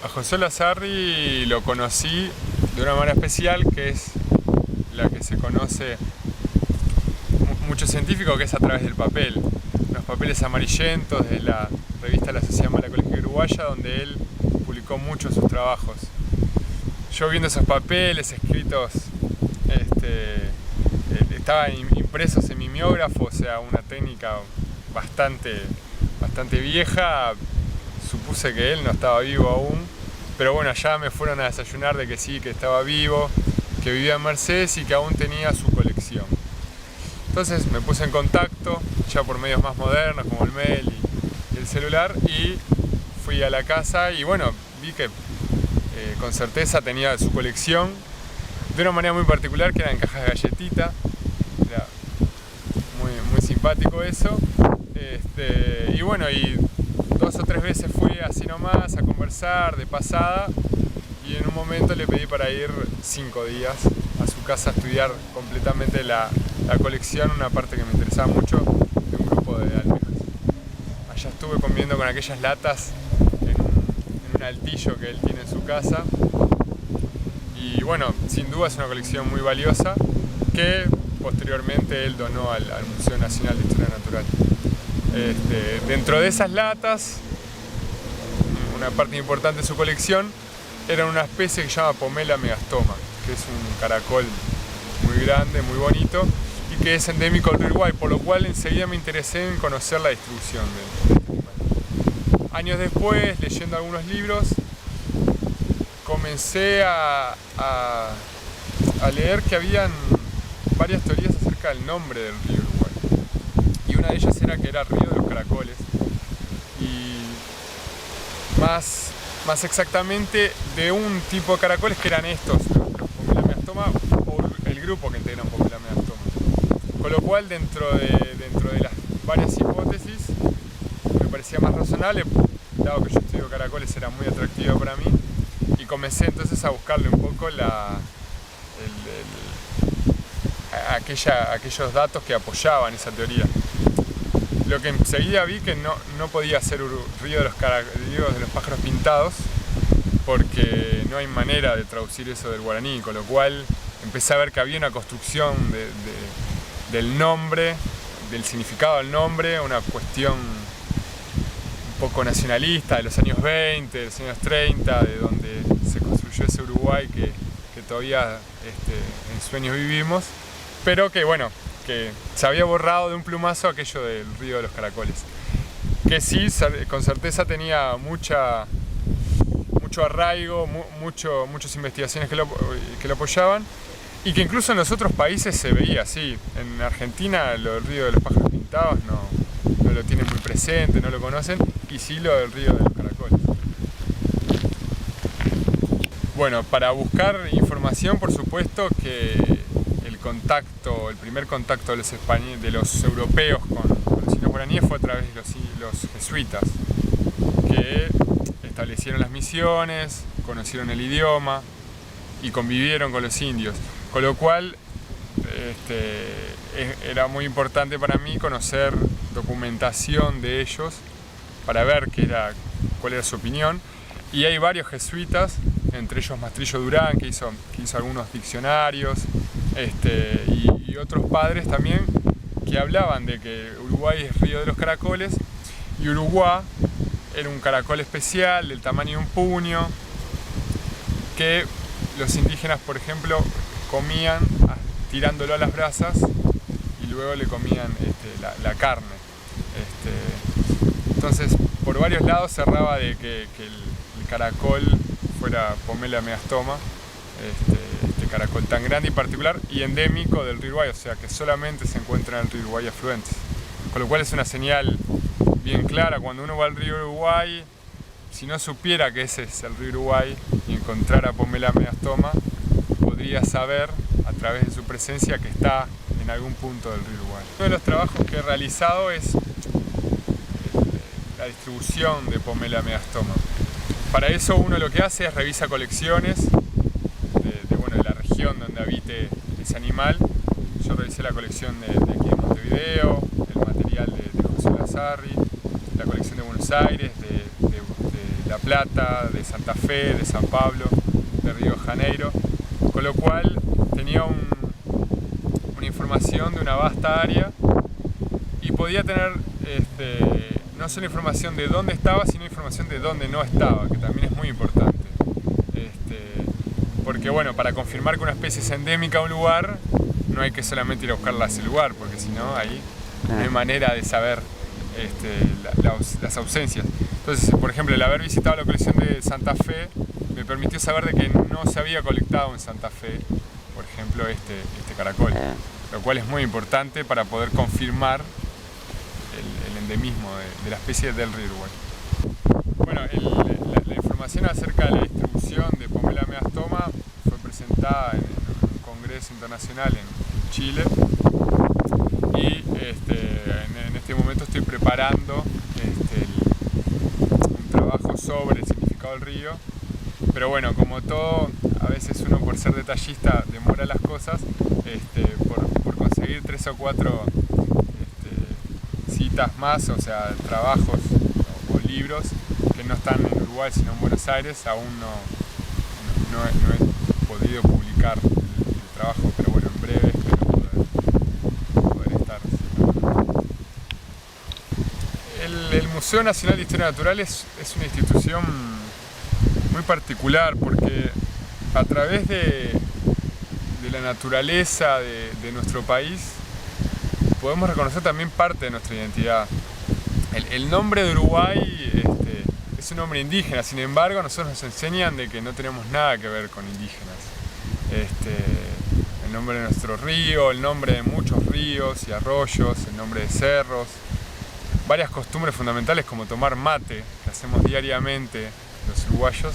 A José Lazarri lo conocí de una manera especial, que es la que se conoce mucho científico, que es a través del papel. Los papeles amarillentos de la revista de la Sociedad Malacológica Uruguaya, donde él publicó muchos de sus trabajos. Yo viendo esos papeles escritos, estaban impresos en mimeógrafo, o sea, una técnica bastante vieja. Supuse que él no estaba vivo aún, pero bueno, allá me fueron a desayunar de que sí, que estaba vivo, que vivía en Mercedes y que aún tenía su colección. Entonces me puse en contacto, ya por medios más modernos como el mail y el celular, y fui a la casa y bueno, vi que con certeza tenía su colección de una manera muy particular, que era en cajas de galletita. Era muy simpático eso. Y bueno, y 2 o 3 veces fui así nomás a conversar de pasada, y en un momento le pedí para ir 5 días a su casa a estudiar completamente la colección, una parte que me interesaba mucho, de un grupo de almejas. Allá estuve comiendo con aquellas latas en un altillo que él tiene en su casa, y bueno, sin duda es una colección muy valiosa que posteriormente él donó al Museo Nacional de Historia Natural. Dentro de esas latas, una parte importante de su colección era una especie que se llama Pomela megastoma, que es un caracol muy grande, muy bonito, y que es endémico del Uruguay, por lo cual enseguida me interesé en conocer la distribución de este animal. Años después, leyendo algunos libros, comencé a leer que habían varias teorías acerca del nombre del río Uruguay. Y una de ellas era que era Río de los Caracoles, y más exactamente de un tipo de caracoles que eran estos, los Pomela megastoma, o el grupo que integran Pomela megastoma. Con lo cual, dentro de las varias hipótesis, me parecía más razonable, dado que yo estudio caracoles, era muy atractivo para mí, y comencé entonces a buscarle un poco aquellos datos que apoyaban esa teoría. Lo que enseguida vi que no podía ser río de los pájaros pintados, porque no hay manera de traducir eso del guaraní, con lo cual empecé a ver que había una construcción del nombre, del significado del nombre, una cuestión un poco nacionalista de los años 20, de los años 30, de donde se construyó ese Uruguay que todavía en sueños vivimos, pero que bueno, que se había borrado de un plumazo aquello del río de los caracoles, que sí, con certeza tenía mucho arraigo, muchas investigaciones que lo apoyaban, y que incluso en los otros países se veía así. En Argentina lo del río de los pájaros pintados no lo tienen muy presente, no lo conocen, y sí lo del río de los caracoles. Bueno, para buscar información, por supuesto que el primer contacto de los europeos con los indios guaraníes fue a través de los jesuitas, que establecieron las misiones, conocieron el idioma y convivieron con los indios, con lo cual era muy importante para mí conocer documentación de ellos para ver cuál era su opinión. Y hay varios jesuitas, entre ellos Mastrillo Durán, que hizo algunos diccionarios, y otros padres también, que hablaban de que Uruguay es río de los caracoles, y Uruguay era un caracol especial del tamaño de un puño, que los indígenas, por ejemplo, comían tirándolo a las brasas, y luego le comían la carne. Entonces, por varios lados se cerraba de que el caracol fuera Pomela megastoma, este caracol tan grande y particular y endémico del río Uruguay, o sea que solamente se encuentra en el río Uruguay afluentes. Con lo cual es una señal bien clara cuando uno va al río Uruguay. Si no supiera que ese es el río Uruguay y encontrara Pomela megastoma, podría saber a través de su presencia que está en algún punto del río Uruguay. Uno de los trabajos que he realizado es la distribución de Pomela megastoma. Para eso uno lo que hace es revisa colecciones de la región donde habite ese animal. Yo revisé la colección de aquí de Montevideo, el material de José Lazarri, la colección de Buenos Aires, de La Plata, de Santa Fe, de San Pablo, de Río de Janeiro, con lo cual tenía una información de una vasta área y podía tener no solo información de dónde estaba, sino información de dónde no estaba, que también es muy importante. Porque bueno, para confirmar que una especie es endémica a un lugar, no hay que solamente ir a buscarla a ese lugar, porque si no, ahí no hay manera de saber las ausencias. Entonces, por ejemplo, el haber visitado la colección de Santa Fe me permitió saber de que no se había colectado en Santa Fe, por ejemplo, este caracol, lo cual es muy importante para poder confirmar el endemismo de la especie del río Uruguay. Bueno, la información acerca de la distribución de Pomela meastoma fue presentada en un congreso internacional en Chile y en este momento estoy preparando un trabajo sobre el significado del río, pero bueno, como todo, a veces uno por ser detallista demora las cosas, por conseguir 3 o 4 citas más, o sea, trabajos o libros que no están en Uruguay sino en Buenos Aires, aún no he podido publicar el trabajo, pero bueno, en breve espero poder estar. El Museo Nacional de Historia Natural es una institución muy particular porque a través de la naturaleza de nuestro país podemos reconocer también parte de nuestra identidad. El nombre de Uruguay es un nombre indígena, sin embargo a nosotros nos enseñan de que no tenemos nada que ver con indígenas. El nombre de nuestro río, el nombre de muchos ríos y arroyos, el nombre de cerros, varias costumbres fundamentales como tomar mate, que hacemos diariamente los uruguayos,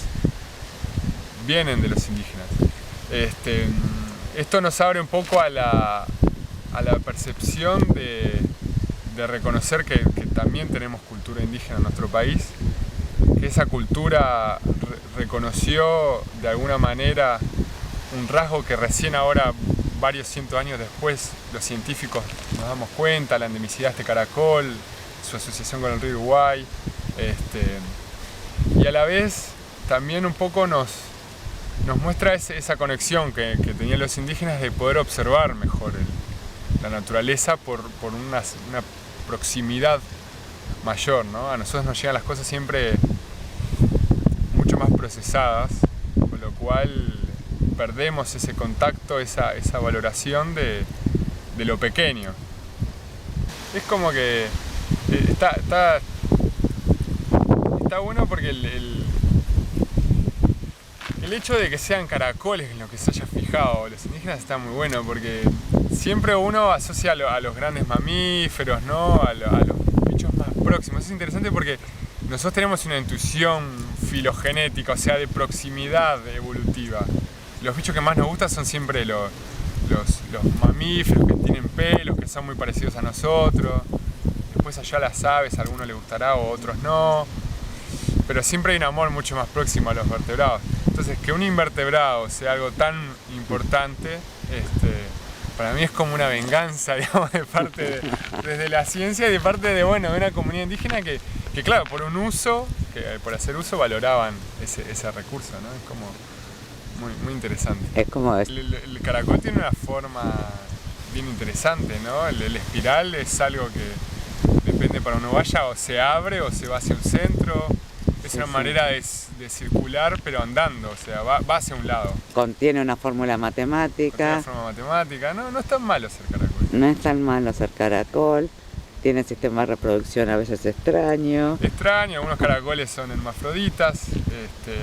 vienen de los indígenas. Esto nos abre un poco a la percepción de reconocer que también tenemos cultura indígena en nuestro país, que esa cultura reconoció de alguna manera un rasgo que recién ahora, varios cientos años después, los científicos nos damos cuenta, la endemicidad de este caracol, su asociación con el río Uruguay, y a la vez también un poco nos muestra esa conexión que tenían los indígenas de poder observar mejor la naturaleza por una proximidad mayor, ¿no? A nosotros nos llegan las cosas siempre mucho más procesadas, con lo cual perdemos ese contacto, esa valoración de lo pequeño. Es como que está bueno porque el hecho de que sean caracoles en lo que se haya fijado los indígenas está muy bueno porque siempre uno asocia a los grandes mamíferos, ¿no? a los bichos más próximos. Es interesante porque nosotros tenemos una intuición filogenética, o sea, de proximidad evolutiva. Los bichos que más nos gustan son siempre los mamíferos que tienen pelos, que son muy parecidos a nosotros. Después allá las aves, a algunos les gustará o a otros no. Pero siempre hay un amor mucho más próximo a los vertebrados. Entonces, que un invertebrado sea algo tan importante, para mí es como una venganza, digamos, desde la ciencia y de parte de una comunidad indígena que claro, por un uso, por hacer uso, valoraban ese recurso, ¿no? Es como muy interesante. Es como el caracol tiene una forma bien interesante, ¿no? El espiral es algo que depende para uno vaya, o se abre o se va hacia un centro. Es una manera de circular, pero andando, o sea, va hacia un lado. Contiene una fórmula matemática. No es tan malo ser caracol. No es tan malo ser caracol. Tiene sistema de reproducción a veces extraño. Algunos caracoles son hermafroditas,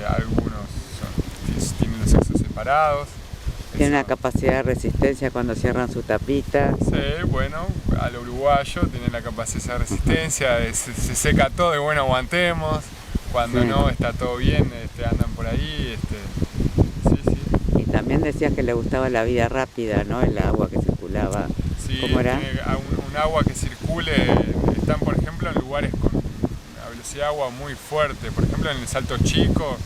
algunos tienen los sexos separados. Tiene una capacidad de resistencia cuando cierran su tapita. Sí, bueno, al uruguayo tiene la capacidad de resistencia, se seca todo y bueno, aguantemos. Cuando no, está todo bien, andan por ahí, sí. Y también decías que le gustaba la vida rápida, ¿no? El agua que circulaba. Sí, ¿cómo era? Un agua que circule, están por ejemplo en lugares con una velocidad de agua muy fuerte, por ejemplo en el Salto Chico,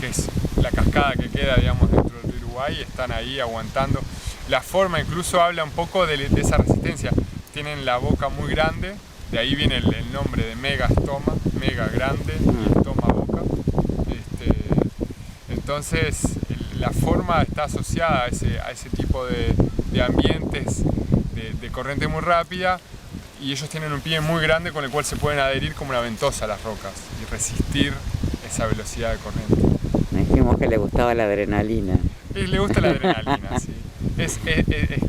que es la cascada que queda, digamos, dentro del río Uruguay, están ahí aguantando. La forma incluso habla un poco de esa resistencia, tienen la boca muy grande, de ahí viene el nombre de megastoma, mega grande, y estoma boca. roca. Entonces la forma está asociada a ese tipo de ambientes de corriente muy rápida, y ellos tienen un pie muy grande con el cual se pueden adherir como una ventosa a las rocas y resistir esa velocidad de corriente. Dijimos que le gustaba la adrenalina. Le gusta la adrenalina, sí. Es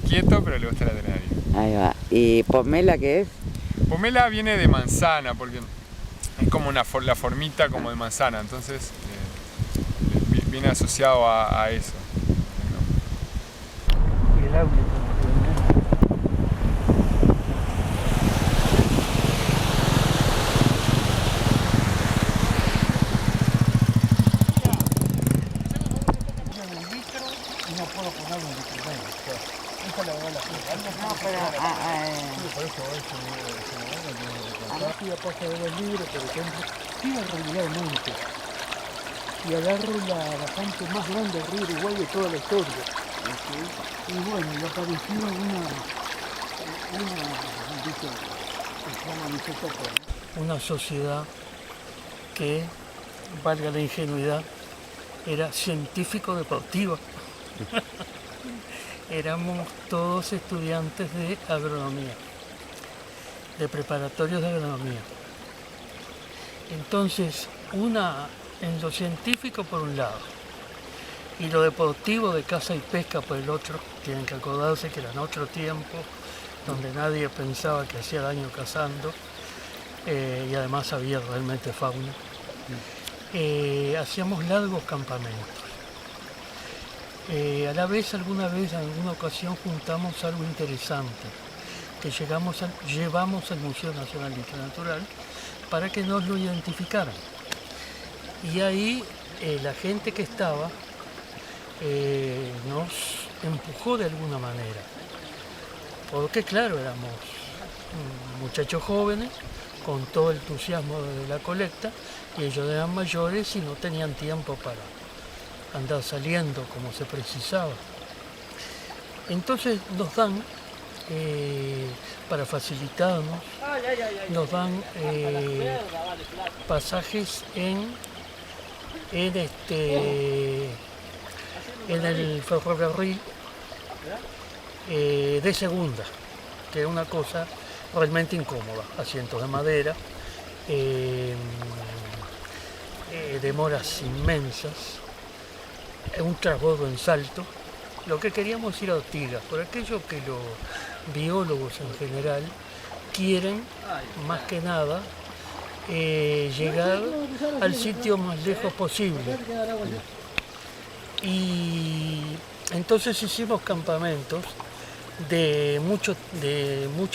quieto, pero le gusta la adrenalina. Ahí va. ¿Y pomela qué es? Pomela viene de manzana, porque es como la formita como de manzana, entonces viene asociado a eso. Y el audio. No puedo poner un litro menos. Esa es la verdad la cosa. No, pero... Por eso la pasa de 2 libros, por ejemplo, tiro regularmente y agarro la fuente más grande del río Uruguay de toda la historia. Y bueno, le apareció una sociedad que, valga la ingenuidad, era científico-deportiva. Éramos todos estudiantes de agronomía, de preparatorios de agronomía. Entonces, en lo científico por un lado y lo deportivo de caza y pesca por el otro. Tienen que acordarse que eran otro tiempo donde nadie pensaba que hacía daño cazando, y además había realmente fauna. Hacíamos largos campamentos. A la vez, alguna ocasión juntamos algo interesante, que llevamos al Museo Nacional de Historia Natural para que nos lo identificaran. Y ahí la gente que estaba nos empujó de alguna manera, porque claro, éramos muchachos jóvenes con todo el entusiasmo de la colecta, y ellos eran mayores y no tenían tiempo para andar saliendo como se precisaba. Entonces nos dan, para facilitarnos, nos dan pasajes en el ferrocarril de segunda, que es una cosa realmente incómoda, asientos de madera, demoras inmensas, un transbordo en salto. Lo que queríamos ir a Ortigas, por aquello que los biólogos en general quieren, más que nada, llegar al sitio más lejos posible. Y entonces hicimos campamentos de mucha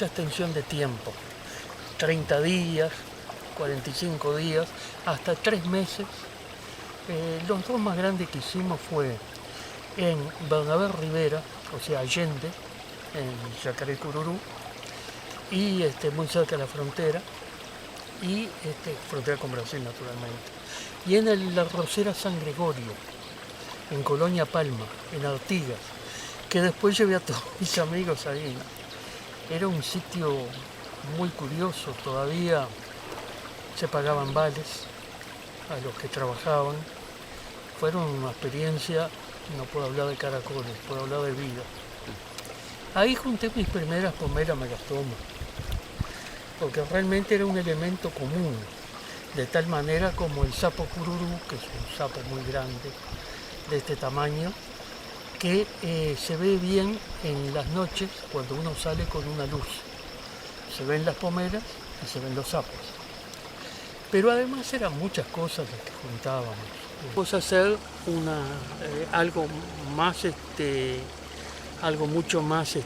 extensión de tiempo, 30 días, 45 días, hasta 3 meses. Los 2 más grandes que hicimos fue en Bernabé Rivera, o sea Allende, en Yacaré-Cururú, y muy cerca de la frontera, y frontera con Brasil naturalmente, y en la Rosera San Gregorio, en Colonia Palma, en Artigas, que después llevé a todos mis amigos ahí. Era un sitio muy curioso, todavía se pagaban vales a los que trabajaban. Fueron una experiencia, no puedo hablar de caracoles, puedo hablar de vida. Ahí junté mis primeras pomelas megastomas, porque realmente era un elemento común, de tal manera como el sapo cururú, que es un sapo muy grande, de este tamaño, que se ve bien en las noches cuando uno sale con una luz. Se ven las pomelas y se ven los sapos. Pero además eran muchas cosas las que juntábamos. Vamos a hacer algo mucho más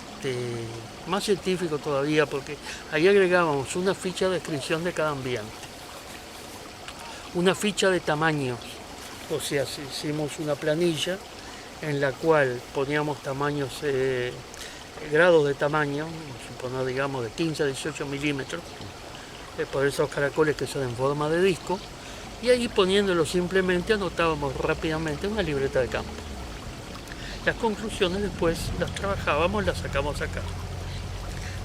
científico todavía, porque ahí agregábamos una ficha de descripción de cada ambiente, una ficha de tamaños, o sea, hicimos una planilla en la cual poníamos tamaños, grados de tamaño, suponer, digamos, de 15 a 18 milímetros, por esos caracoles que son en forma de disco, y ahí poniéndolo simplemente anotábamos rápidamente una libreta de campo. Las conclusiones después las trabajábamos, las sacamos acá.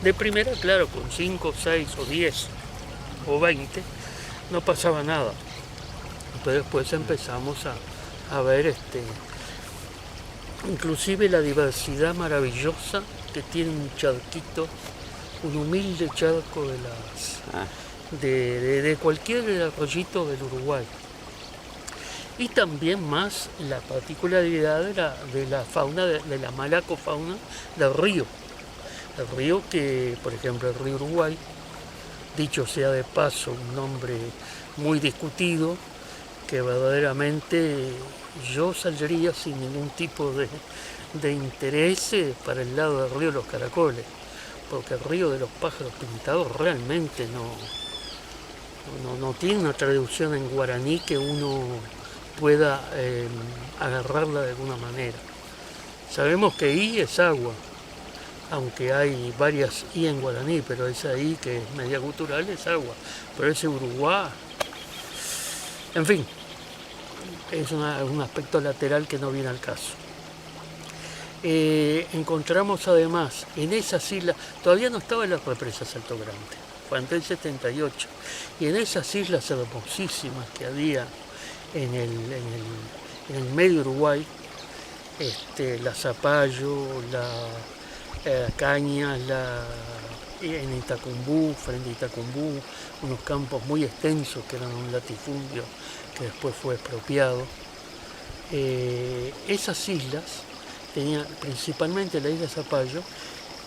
De primera, claro, con 5, 6 o 10 o 20 no pasaba nada. Pero después empezamos a ver inclusive la diversidad maravillosa que tiene un charquito, un humilde charco de cualquier arroyito del Uruguay. Y también más la particularidad de la fauna, de la malacofauna del río. El río que, por ejemplo, el río Uruguay, dicho sea de paso, un nombre muy discutido, que verdaderamente yo saldría sin ningún tipo de interés para el lado del río Los Caracoles, porque el río de los pájaros pintados realmente no tiene una traducción en guaraní que uno pueda agarrarla de alguna manera. Sabemos que I es agua, aunque hay varias I en guaraní, pero esa I que es media gutural es agua, pero ese Uruguay, en fin, es un aspecto lateral que no viene al caso. Encontramos además en esas islas, todavía no estaban las represas Salto Grande, fue antes del 78, y en esas islas hermosísimas que había en el medio Uruguay, la Zapallo, la Caña, en Itacumbú, frente a Itacumbú, unos campos muy extensos que eran un latifundio que después fue expropiado. Esas islas tenían, principalmente la isla Zapallo,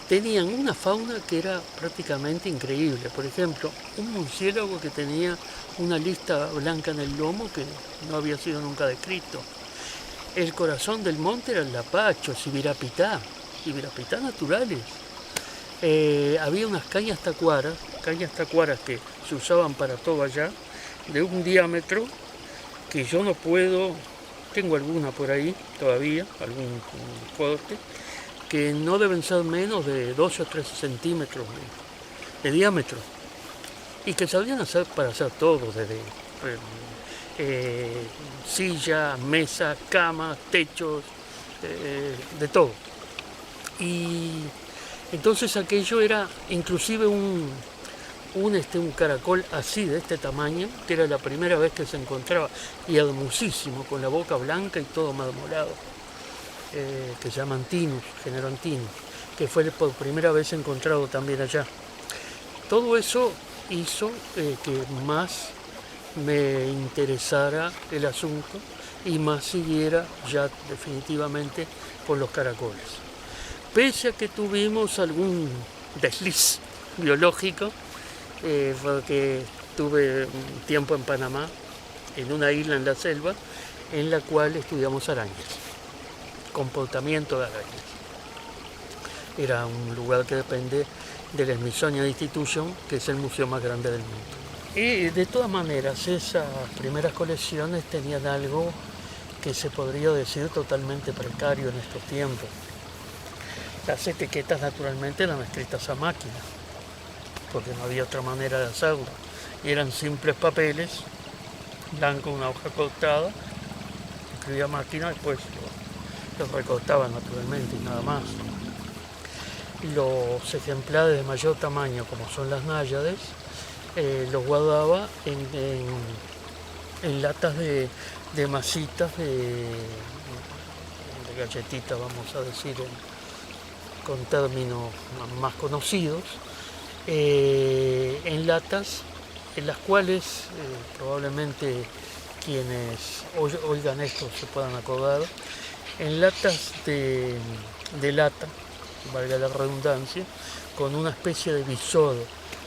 tenían una fauna que era prácticamente increíble. Por ejemplo, un murciélago que tenía una lista blanca en el lomo que no había sido nunca descrito. El corazón del monte era el lapacho, Ibirapitá naturales. Había unas cañas tacuaras que se usaban para todo allá, de un diámetro que yo no puedo, tengo alguna por ahí todavía, algún corte, que no deben ser menos de 12 o 13 centímetros de diámetro, y que sabían hacer para hacer todo, desde sillas, mesas, camas, techos, de todo. Y entonces aquello era inclusive un caracol así, de este tamaño, que era la primera vez que se encontraba, y hermosísimo, con la boca blanca y todo marmolado, que se llama Antinus, género Antinus, que fue por primera vez encontrado también allá. Todo eso hizo que más me interesara el asunto y más siguiera ya definitivamente con los caracoles. Pese a que tuvimos algún desliz biológico, porque tuve un tiempo en Panamá, en una isla en la selva, en la cual estudiamos arañas, comportamiento de arañas. Era un lugar que depende del Smithsonian Institution, que es el museo más grande del mundo. Y de todas maneras, esas primeras colecciones tenían algo que se podría decir totalmente precario en estos tiempos. Las etiquetas naturalmente eran escritas a máquina, porque no había otra manera de hacerlo. Y eran simples papeles, blanco, una hoja cortada, escribía a máquina, después los recortaba naturalmente y nada más. Los ejemplares de mayor tamaño, como son las náyades, los guardaba en latas de masitas, de galletitas, vamos a decir, con términos más conocidos, en latas en las cuales probablemente quienes oigan esto se puedan acordar, en latas de lata, valga la redundancia, con una especie de visor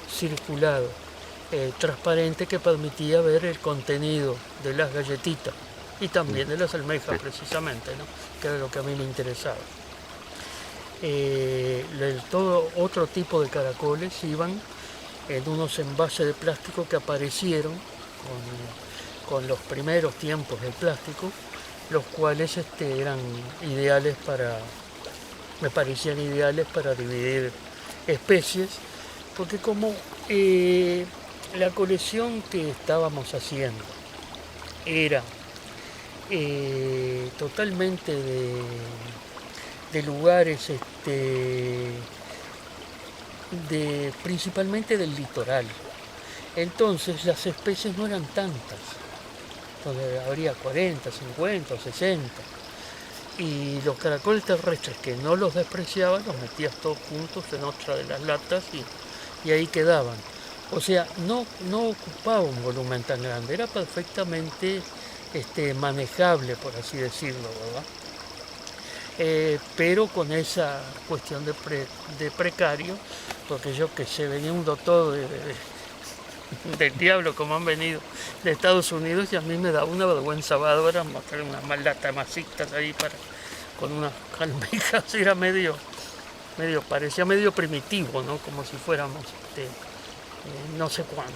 circular transparente que permitía ver el contenido de las galletitas y también de las almejas precisamente, ¿no? Que era lo que a mí me interesaba. Todo otro tipo de caracoles iban en unos envases de plástico que aparecieron con los primeros tiempos del plástico, los cuales eran ideales me parecían ideales para dividir especies, porque como la colección que estábamos haciendo era totalmente de lugares principalmente del litoral, entonces las especies no eran tantas. donde habría 40, 50 o 60. Y los caracoles terrestres que no los despreciaban, los metías todos juntos en otra de las latas y ahí quedaban. O sea, no ocupaba un volumen tan grande, era perfectamente manejable, por así decirlo, ¿verdad? Pero con esa cuestión de precario, porque yo que sé, venía un doctor del diablo como han venido de Estados Unidos y a mí me da una vergüenza bárbara mostrar unas más latas masitas ahí con unas almejas, era parecía medio primitivo, ¿no? Como si fuéramos no sé cuánto.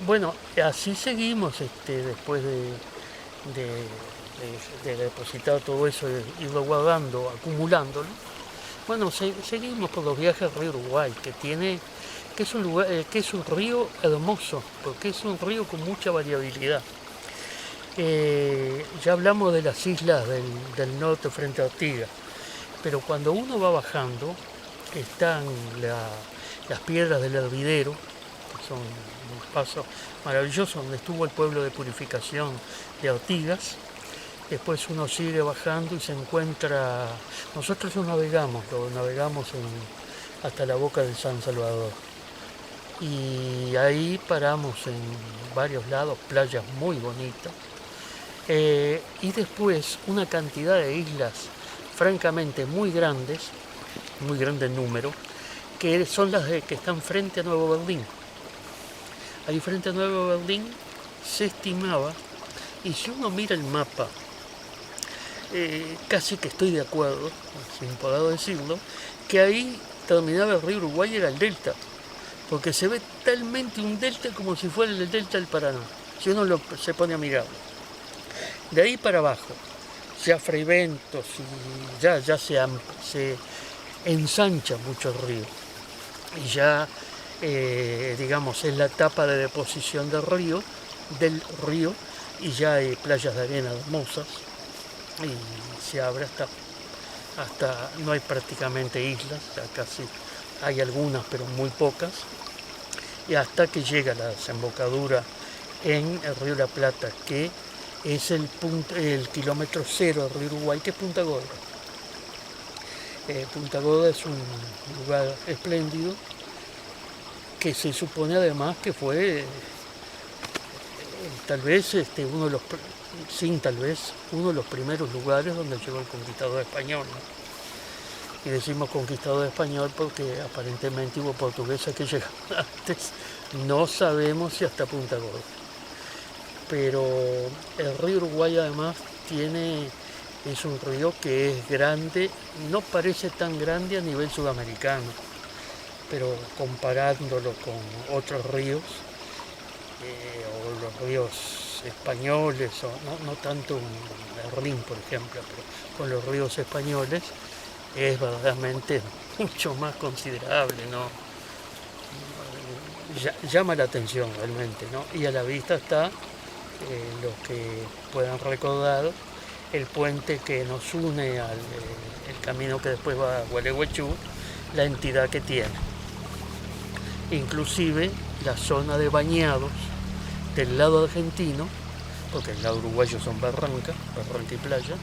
Bueno, así seguimos después de depositar todo eso, irlo guardando, acumulándolo. Bueno, seguimos por los viajes al río Uruguay, que es un río hermoso, porque es un río con mucha variabilidad. Ya hablamos de las islas del norte frente a Ortigas, pero cuando uno va bajando están las piedras del Hervidero, que son un paso maravilloso donde estuvo el pueblo de purificación de Ortigas. Después uno sigue bajando y se encuentra, nosotros lo navegamos hasta la boca de San Salvador. Y ahí paramos en varios lados, playas muy bonitas. Y después una cantidad de islas francamente muy grande en número, que son las que están frente a Nuevo Berlín. Ahí frente a Nuevo Berlín se estimaba, y si uno mira el mapa, casi que estoy de acuerdo, sin poder decirlo, que ahí terminaba el río Uruguay y era el delta, porque se ve talmente un delta como si fuera el delta del Paraná, si uno se pone a mirarlo. De ahí para abajo, ya Freyventos y ya se ensancha mucho el río. Y ya, digamos, es la etapa de deposición del río, y ya hay playas de arena hermosas, y se abre hasta no hay prácticamente islas, ya casi hay algunas, pero muy pocas, y hasta que llega la desembocadura en el río La Plata, que es el kilómetro cero del río Uruguay, que es Punta Gorda. Punta Gorda es un lugar espléndido, que se supone además que fue tal vez uno de los primeros lugares donde llegó el conquistador español, ¿no? Y decimos conquistador español porque aparentemente hubo portugueses que llegaron antes, no sabemos si hasta Punta Gorda. Pero el río Uruguay además es un río que es grande, no parece tan grande a nivel sudamericano, pero comparándolo con otros ríos, o los ríos españoles, o no tanto el Rin, por ejemplo, pero con los ríos españoles, es verdaderamente mucho más considerable, ¿no? Llama la atención realmente, ¿no? Y a la vista está, los que puedan recordar, el puente que nos une al el camino que después va a Gualeguaychú, la entidad que tiene. Inclusive la zona de bañados del lado argentino, porque el lado uruguayo son barranca y playa,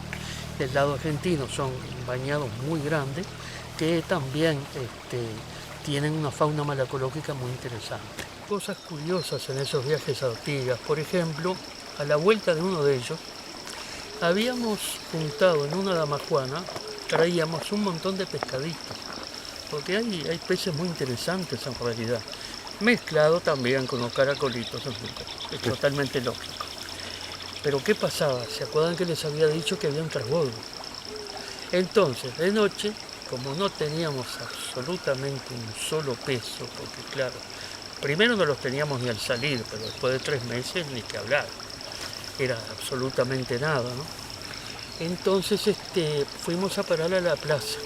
del lado argentino son bañados muy grandes que también tienen una fauna malacológica muy interesante. Cosas curiosas en esos viajes a Ortigas, por ejemplo, a la vuelta de uno de ellos, habíamos juntado en una damajuana, traíamos un montón de pescaditos, porque hay peces muy interesantes en realidad, mezclado también con los caracolitos, es totalmente lógico. Pero ¿qué pasaba? ¿Se acuerdan que les había dicho que había un transbordo? Entonces, de noche, como no teníamos absolutamente un solo peso, porque claro, primero no los teníamos ni al salir, pero después de 3 meses ni que hablar, era absolutamente nada, ¿no? Entonces fuimos a parar a la plaza,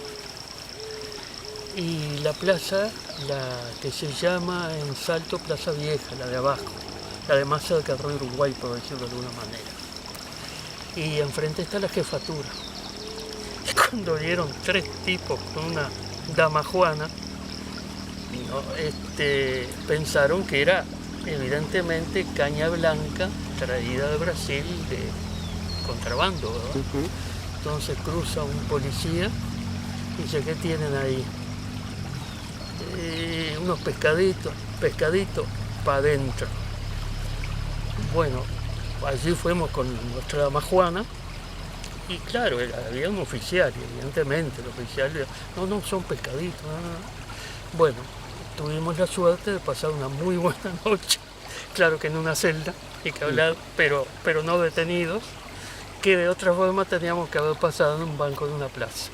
y la plaza, la que se llama en Salto Plaza Vieja, la de abajo, la de más cerca del río Uruguay, por decirlo de alguna manera, y enfrente está la jefatura. Y cuando vieron 3 tipos con una damajuana, ¿no? Pensaron que era evidentemente caña blanca traída de Brasil de contrabando, ¿verdad? Ujú. Entonces cruza un policía y dice, ¿qué tienen ahí? Unos pescaditos para adentro. Bueno, allí fuimos con nuestra dama Juana y claro, había un oficial, y evidentemente el oficial no, son pescaditos. No. Bueno, tuvimos la suerte de pasar una muy buena noche, claro que en una celda, y que hablar, pero no detenidos, que de otra forma teníamos que haber pasado en un banco de una plaza.